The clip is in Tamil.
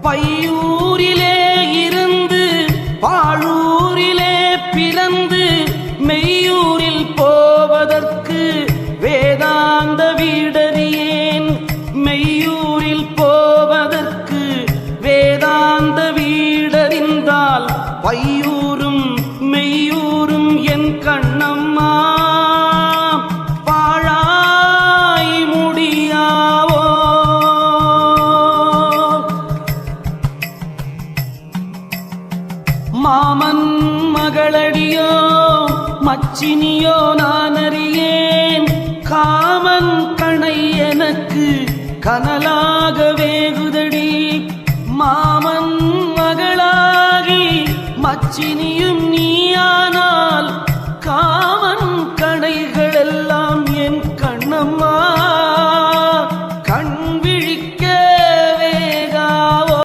பையூரிலே இருந்து பாழூரிலே பிறந்து மெய்யூரில் போவதற்கு வேதாந்த வீடறியேன். மெய்யூரில் போவதற்கு வேதாந்த வீடறிந்தால் பையூரும் மெய்யூரும் என் கண்ணம்மா பாழாய் முடியாவோ. மாமன் மகளடியோ மச்சினியோ நான் அறியேன். காமன் கணை எனக்கு கனலாக வேகுதடி. மாமன் மகளாகி மச்சினியோ